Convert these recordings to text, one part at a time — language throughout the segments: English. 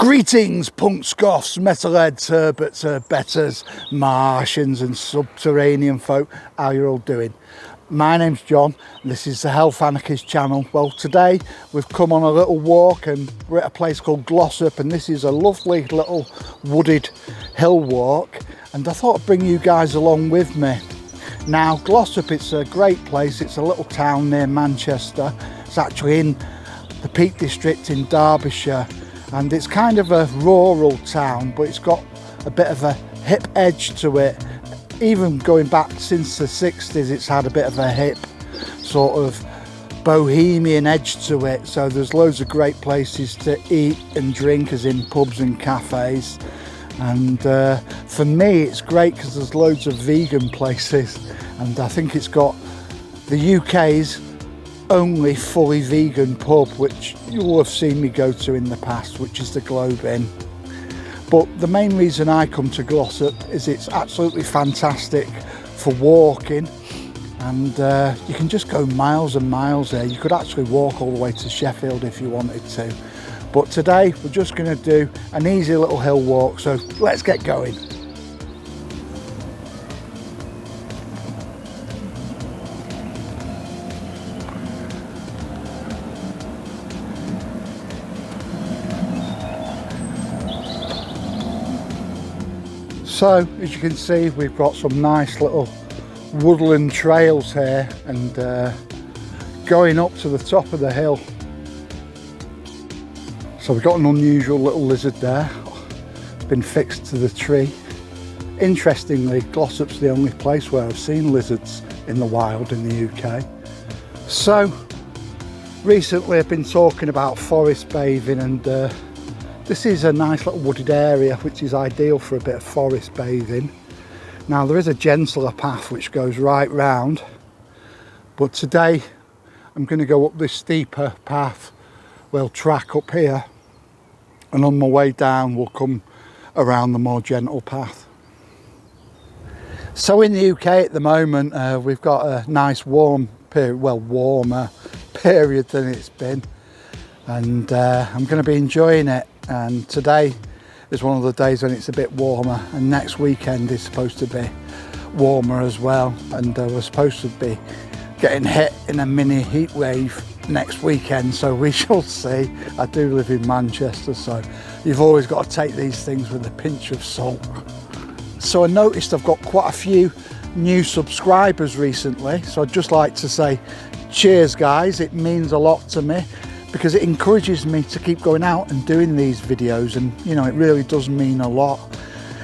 Greetings, punks, goths, metalheads, herberts, herbetters, Martians and subterranean folk. How you all doing? My name's John, and this is the Health Anarchist channel. Well, today we've come on a little walk and we're at a place called Glossop, and this is a lovely little wooded hill walk, and I thought I'd bring you guys along with me. Now, Glossop, it's a great place. It's a little town near Manchester. It's actually in the Peak District in Derbyshire, and it's kind of a rural town, but it's got a bit of a hip edge to it. Even going back since the 60s, it's had a bit of a hip sort of bohemian edge to it. So there's loads of great places to eat and drink, as in pubs and cafes. And for me, it's great because there's loads of vegan places, and I think it's got the UK's only fully vegan pub, which you'll have seen me go to in the past, which is the Globe Inn. But the main reason I come to Glossop is it's absolutely fantastic for walking, and you can just go miles and miles there. You could actually walk all the way to Sheffield if you wanted to. But today we're just going to do an easy little hill walk, so let's get going. So, as you can see, we've got some nice little woodland trails here, and going up to the top of the hill. So we've got an unusual little lizard there. It's been fixed to the tree. Interestingly, Glossop's the only place where I've seen lizards in the wild in the UK. So, recently I've been talking about forest bathing, and this is a nice little wooded area which is ideal for a bit of forest bathing. Now, there is a gentler path which goes right round, but today I'm going to go up this steeper path, well, track up here, and on my way down we'll come around the more gentle path. So in the UK at the moment, we've got a nice warm period, well, warmer period than it's been, and I'm going to be enjoying it. And today is one of the days when it's a bit warmer, and next weekend is supposed to be warmer as well, and we're supposed to be getting hit in a mini heat wave next weekend, so we shall see. I do live in Manchester, so you've always got to take these things with a pinch of salt. So I noticed I've got quite a few new subscribers recently, so I'd just like to say cheers, guys. It means a lot to me, because it encourages me to keep going out and doing these videos, and you know, it really does mean a lot.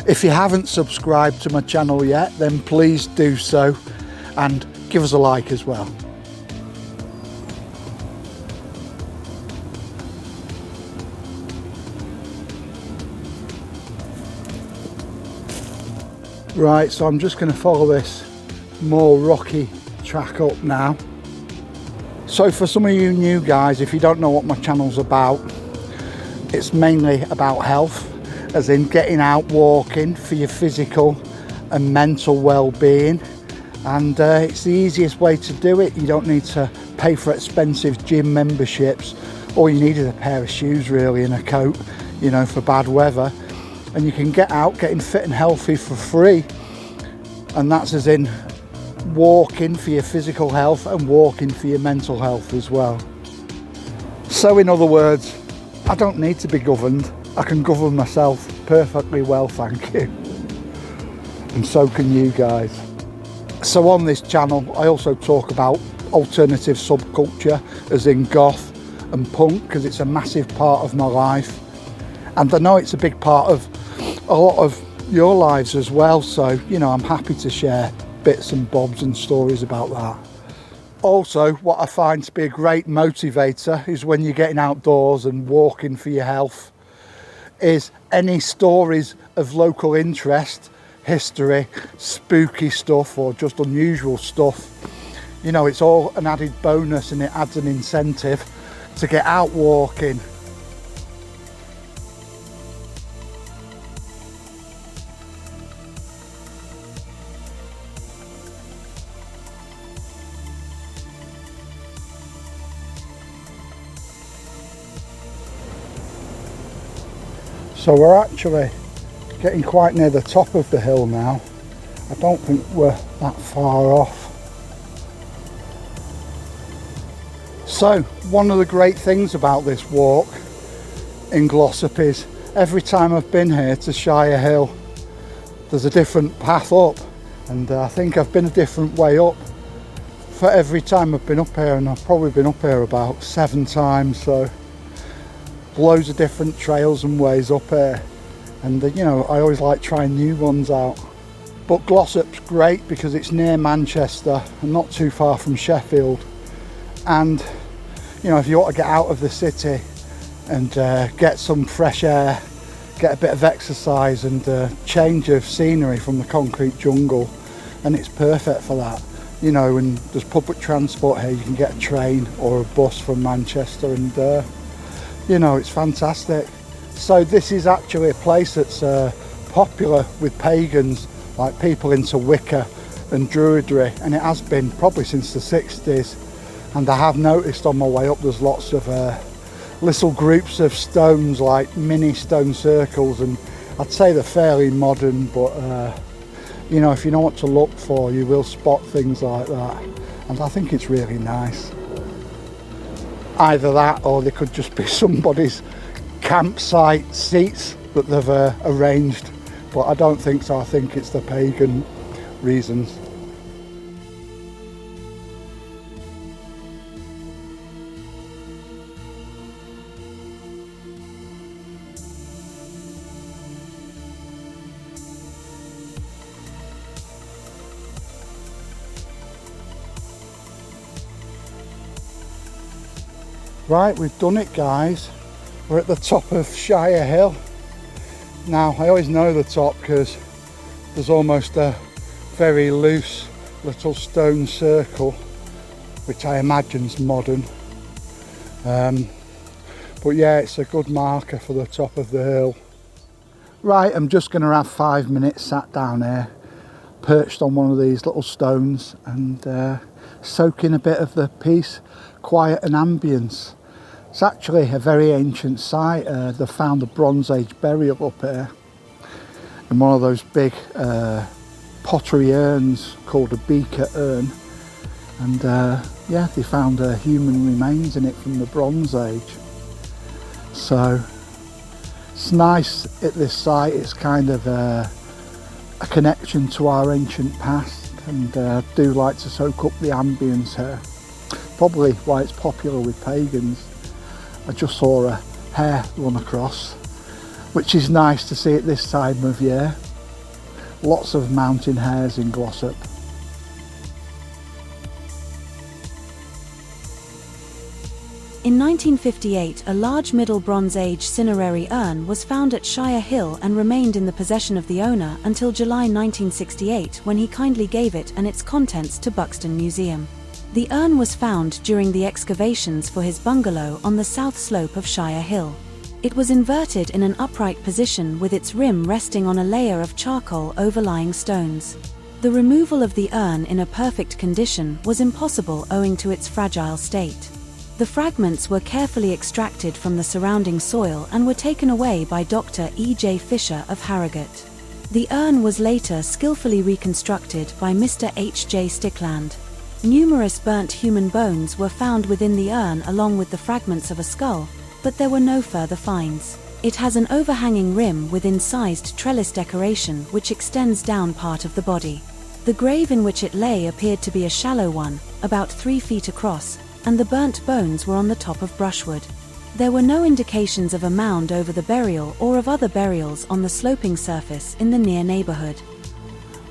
If you haven't subscribed to my channel yet, then please do so, and give us a like as well. Right, so I'm just going to follow this more rocky track up now. So for some of you new guys, if you don't know what my channel's about, it's mainly about health, as in getting out walking for your physical and mental well-being, and it's the easiest way to do it. You don't need to pay for expensive gym memberships. All you need is a pair of shoes really, and a coat, you know, for bad weather, and you can get out getting fit and healthy for free. And that's as in walking for your physical health and walking for your mental health as well. So in other words, I don't need to be governed. I can govern myself perfectly well, thank you. And so can you guys. So on this channel I also talk about alternative subculture, as in goth and punk, because it's a massive part of my life, and I know it's a big part of a lot of your lives as well, so you know, I'm happy to share bits and bobs and stories about that. Also, what I find to be a great motivator is when you're getting outdoors and walking for your health, is any stories of local interest, history, spooky stuff, or just unusual stuff. You know, it's all an added bonus, and it adds an incentive to get out walking. So we're actually getting quite near the top of the hill now. I don't think we're that far off. So one of the great things about this walk in Glossop is every time I've been here to Shire Hill, there's a different path up, and I think I've been a different way up for every time I've been up here, and I've probably been up here about 7 times, so loads of different trails and ways up here, and you know, I always like trying new ones out. But Glossop's great because it's near Manchester and not too far from Sheffield, and you know, if you want to get out of the city and get some fresh air, get a bit of exercise and change of scenery from the concrete jungle, and it's perfect for that. You know, and there's public transport here. You can get a train or a bus from Manchester, and you know, it's fantastic. So this is actually a place that's popular with pagans, like people into Wicca and Druidry, and it has been probably since the 60s. And I have noticed on my way up there's lots of little groups of stones, like mini stone circles, and I'd say they're fairly modern, but you know, if you know what to look for, you will spot things like that, and I think it's really nice. Either that, or they could just be somebody's campsite seats that they've arranged, but I don't think so. I think it's the pagan reasons. Right, we've done it, guys. We're at the top of Shire Hill. Now, I always know the top because there's almost a very loose little stone circle, which I imagine's modern. But yeah, it's a good marker for the top of the hill. Right, I'm just going to have 5 minutes sat down here, perched on one of these little stones, and soak in a bit of the peace, quiet and ambience. It's actually a very ancient site. They found a Bronze Age burial up here in one of those big pottery urns called a beaker urn, and yeah, they found human remains in it from the Bronze Age. So it's nice at this site. It's kind of a connection to our ancient past, and do like to soak up the ambience here. Probably why it's popular with pagans. I just saw a hare run across, which is nice to see at this time of year. Lots of mountain hares in Glossop. In 1958, a large Middle Bronze Age cinerary urn was found at Shire Hill and remained in the possession of the owner until July 1968, when he kindly gave it and its contents to Buxton Museum. The urn was found during the excavations for his bungalow on the south slope of Shire Hill. It was inverted in an upright position with its rim resting on a layer of charcoal overlying stones. The removal of the urn in a perfect condition was impossible owing to its fragile state. The fragments were carefully extracted from the surrounding soil and were taken away by Dr. E.J. Fisher of Harrogate. The urn was later skillfully reconstructed by Mr. H.J. Stickland. Numerous burnt human bones were found within the urn along with the fragments of a skull, but there were no further finds. It has an overhanging rim with incised trellis decoration which extends down part of the body. The grave in which it lay appeared to be a shallow one, about 3 feet across, and the burnt bones were on the top of brushwood. There were no indications of a mound over the burial or of other burials on the sloping surface in the near neighbourhood.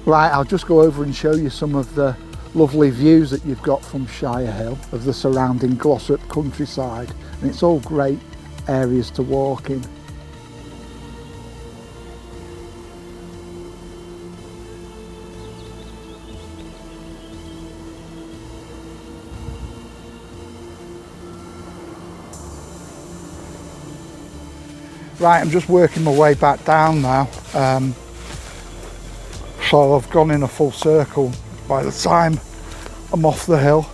Right, I'll just go over and show you some of the lovely views that you've got from Shire Hill of the surrounding Glossop countryside, and it's all great areas to walk in. Right, I'm just working my way back down now, so I've gone in a full circle by the time I'm off the hill.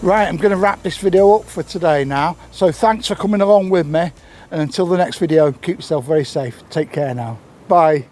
Right, I'm going to wrap this video up for today now. So thanks for coming along with me, and until the next video, keep yourself very safe. Take care now. Bye.